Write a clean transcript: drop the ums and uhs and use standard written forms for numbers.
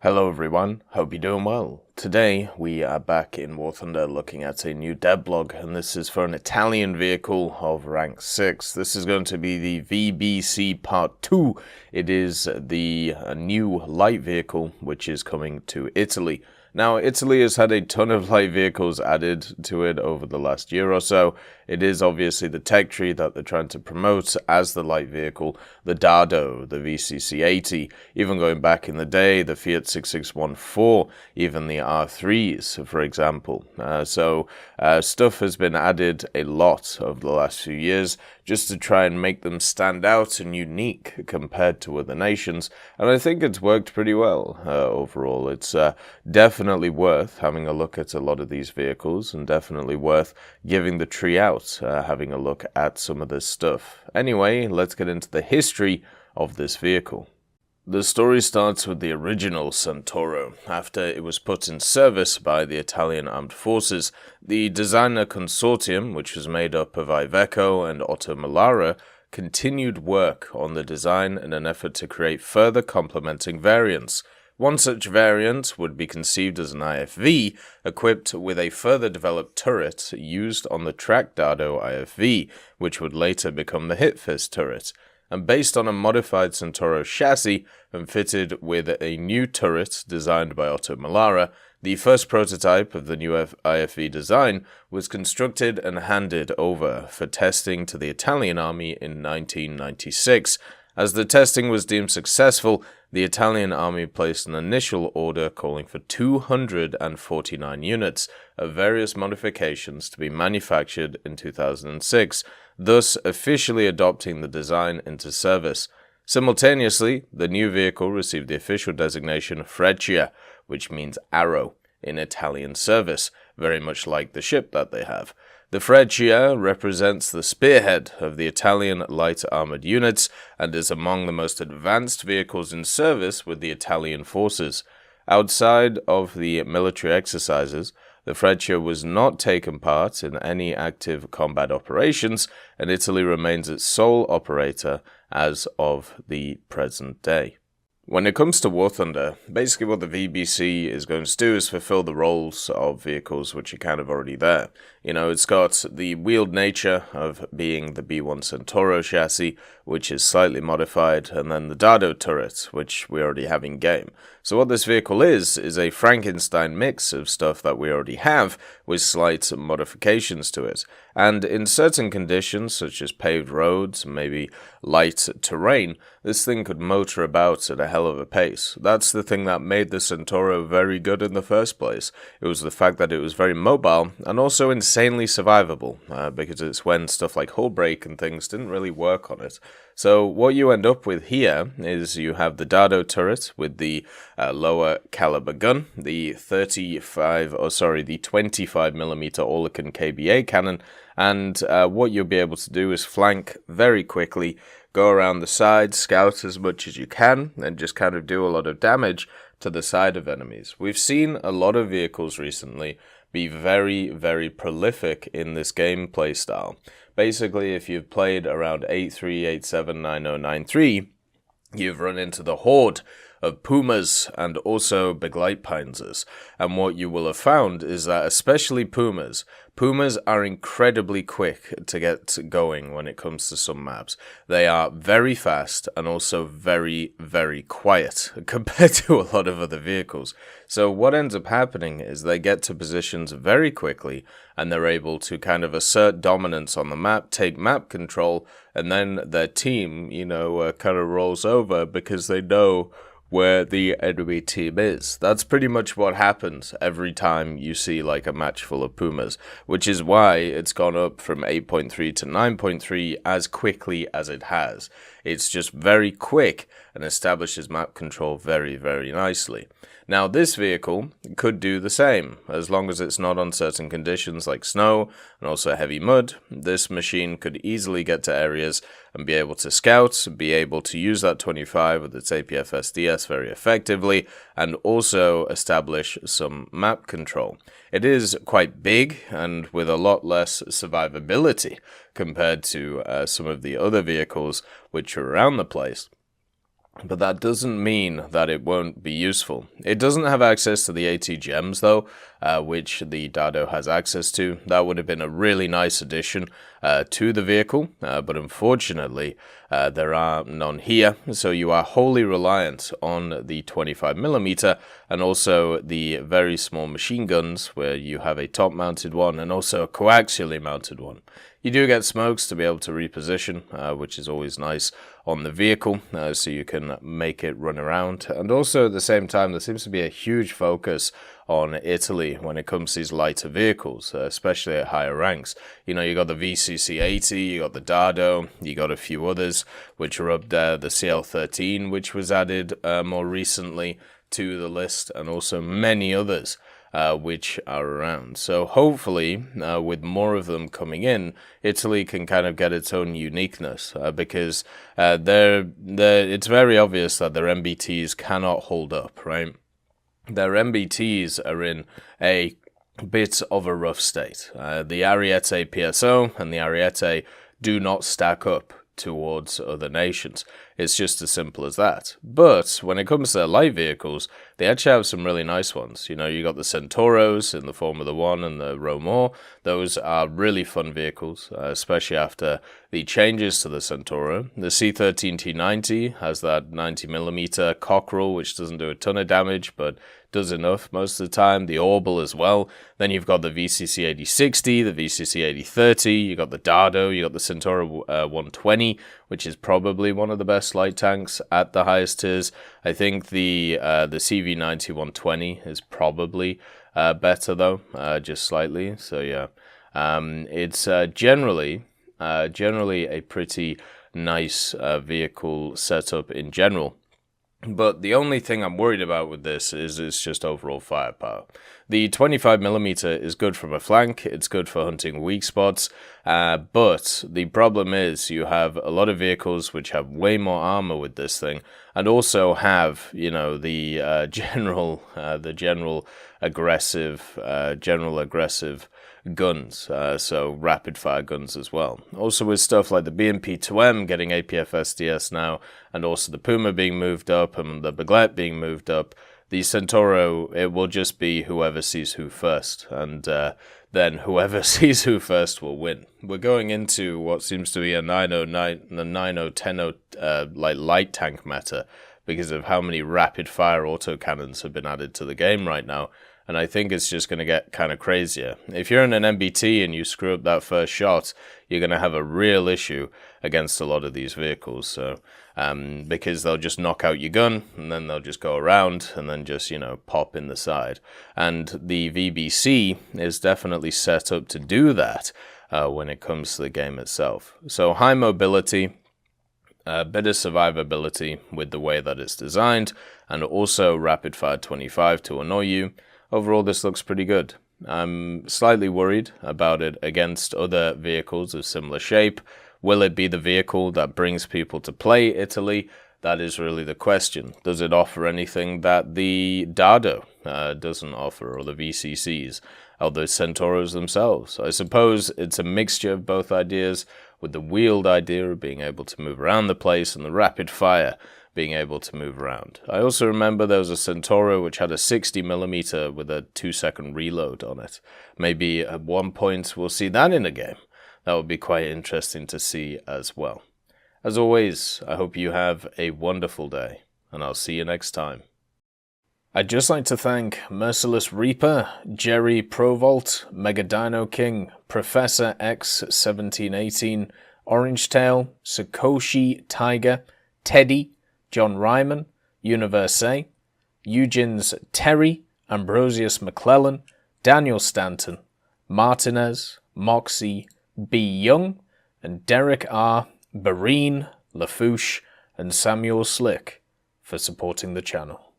Hello everyone, hope you're doing well. Today we are back in War Thunder looking at a new devblog, and this is for an Italian vehicle of rank 6. This is going to be the VBC Part 2. It is the new light vehicle which is coming to Italy. Now, Italy has had a ton of light vehicles added to it over the last year or so. It is obviously the tech tree that they're trying to promote as the light vehicle, the Dardo, the VCC-80, even going back in the day, the Fiat 6614, even the R3s, for example. Stuff has been added a lot over the last few years just to try and make them stand out and unique compared to other nations, and I think it's worked pretty well overall. It's definitely worth having a look at a lot of these vehicles, and definitely worth giving the tree out, having a look at some of this stuff. Anyway, let's get into the history of this vehicle. The story starts with the original Centauro. After it was put in service by the Italian Armed Forces, the designer consortium, which was made up of Iveco and Otto Melara, continued work on the design in an effort to create further complementing variants. One such variant would be conceived as an IFV, equipped with a further developed turret used on the track Dardo IFV, which would later become the Hitfist turret, and based on a modified Centauro chassis and fitted with a new turret designed by Otto Melara. The first prototype of the new IFV design was constructed and handed over for testing to the Italian army in 1996. As the testing was deemed successful, the Italian army placed an initial order calling for 249 units of various modifications to be manufactured in 2006, thus officially adopting the design into service. Simultaneously, the new vehicle received the official designation Freccia, which means arrow, in Italian service, very much like the ship that they have. The Freccia represents the spearhead of the Italian light armored units and is among the most advanced vehicles in service with the Italian forces. Outside of the military exercises, the Freccia was not taken part in any active combat operations, and Italy remains its sole operator as of the present day. When it comes to War Thunder, basically what the VBC is going to do is fulfill the roles of vehicles which are kind of already there. You know, it's got the wheeled nature of being the B1 Centauro chassis, which is slightly modified, and then the Dardo turret, which we already have in game. So what this vehicle is a Frankenstein mix of stuff that we already have, with slight modifications to it. And in certain conditions, such as paved roads, maybe light terrain, this thing could motor about at a hell of a pace. That's the thing that made the Centauro very good in the first place. It was the fact that it was very mobile, and also insanely survivable, because it's when stuff like hull break and things didn't really work on it. So what you end up with here is you have the Dardo turret with the lower caliber gun, the 25mm Oerlikon KBA cannon, and what you'll be able to do is flank very quickly, go around the side, scout as much as you can, and just kind of do a lot of damage to the side of enemies. We've seen a lot of vehicles recently be very, very prolific in this gameplay style. Basically, if you've played around 8.3, 8.7, 9.0, 9.3, you've run into the horde of Pumas and also Begleitpanzers. And what you will have found is that especially Pumas are incredibly quick to get going when it comes to some maps. They are very fast and also very, very quiet compared to a lot of other vehicles. So what ends up happening is they get to positions very quickly, and they're able to kind of assert dominance on the map, take map control, and then their team, kind of rolls over because they know where the enemy team is. That's pretty much what happens every time you see like a match full of Pumas, which is why it's gone up from 8.3 to 9.3 as quickly as it has. It's just very quick and establishes map control very, very nicely. Now, this vehicle could do the same, as long as it's not on certain conditions like snow and also heavy mud. This machine could easily get to areas and be able to scout, be able to use that 25 with its APF SDS very effectively, and also establish some map control. It is quite big and with a lot less survivability compared to some of the other vehicles which are around the place. but that doesn't mean that it won't be useful. It doesn't have access to the 80 gems though, which the Dado has access to. That would have been a really nice addition to the vehicle, but unfortunately there are none here, so you are wholly reliant on the 25mm and also the very small machine guns, where you have a top mounted one and also a coaxially mounted one. You do get smokes to be able to reposition, which is always nice on the vehicle, so you can make it run around. And also at the same time, there seems to be a huge focus on Italy when it comes to these lighter vehicles, especially at higher ranks. You know, you got the VCC 80, you got the Dado, you got a few others which are up there, the CL13, which was added more recently to the list, and also many others which are around. So hopefully, with more of them coming in, Italy can kind of get its own uniqueness, because it's very obvious that their MBTs cannot hold up, right? Their MBTs are in a bit of a rough state. The Ariete PSO and the Ariete do not stack up towards other nations. It's just as simple as that. But when it comes to their light vehicles, they actually have some really nice ones. You know, you got the Centauros in the Formula 1 and the Romor. Those are really fun vehicles, especially after the changes to the Centauro. The C13T90 has that 90mm cockerel, which doesn't do a ton of damage, but does enough most of the time. The Orbital as well. Then you've got the VCC 8060, the VCC 8030, you got the Dado, you got the Centauro 120, which is probably one of the best light tanks at the highest tiers. I think the CV90 120 is probably better though, just slightly. So yeah, it's generally a pretty nice vehicle setup in general. But the only thing I'm worried about with this is it's just overall firepower. The 25mm is good from a flank, it's good for hunting weak spots, but the problem is you have a lot of vehicles which have way more armor with this thing, and also have, you know, the general aggressive guns, so rapid fire guns as well. Also with stuff like the BMP-2M getting APF SDS now, and also the Puma being moved up and the Baglet being moved up, the Centauro, it will just be whoever sees who first, and then whoever sees who first will win. We're going into what seems to be a 909, the 9010 like light tank meta, because of how many rapid fire autocannons have been added to the game right now. And I think it's just going to get kind of crazier. If you're in an MBT and you screw up that first shot, you're going to have a real issue against a lot of these vehicles. So, because they'll just knock out your gun, and then they'll just go around, and then just, you know, pop in the side. And the VBC is definitely set up to do that when it comes to the game itself. So high mobility, a bit of survivability with the way that it's designed, and also rapid fire 25 to annoy you. Overall, this looks pretty good. I'm slightly worried about it against other vehicles of similar shape. Will it be the vehicle that brings people to play Italy? That is really the question. Does it offer anything that the Dado doesn't offer, or the VCCs, or the Centauros themselves? I suppose it's a mixture of both ideas, with the wheeled idea of being able to move around the place and the rapid fire being able to move around. I also remember there was a Centauro which had a 60mm with a 2-second reload on it. Maybe at one point we'll see that in a game. That would be quite interesting to see as well. As always, I hope you have a wonderful day, and I'll see you next time. I'd just like to thank Merciless Reaper, Jerry Provolt, Mega Dino King, Professor X1718, Orange Tail, Sakoshi Tiger, Teddy, John Ryman, Universe, Eugens Terry, Ambrosius McClellan, Daniel Stanton, Martinez, Moxie, B. Young, and Derek R., Barine, Lafouche, and Samuel Slick for supporting the channel.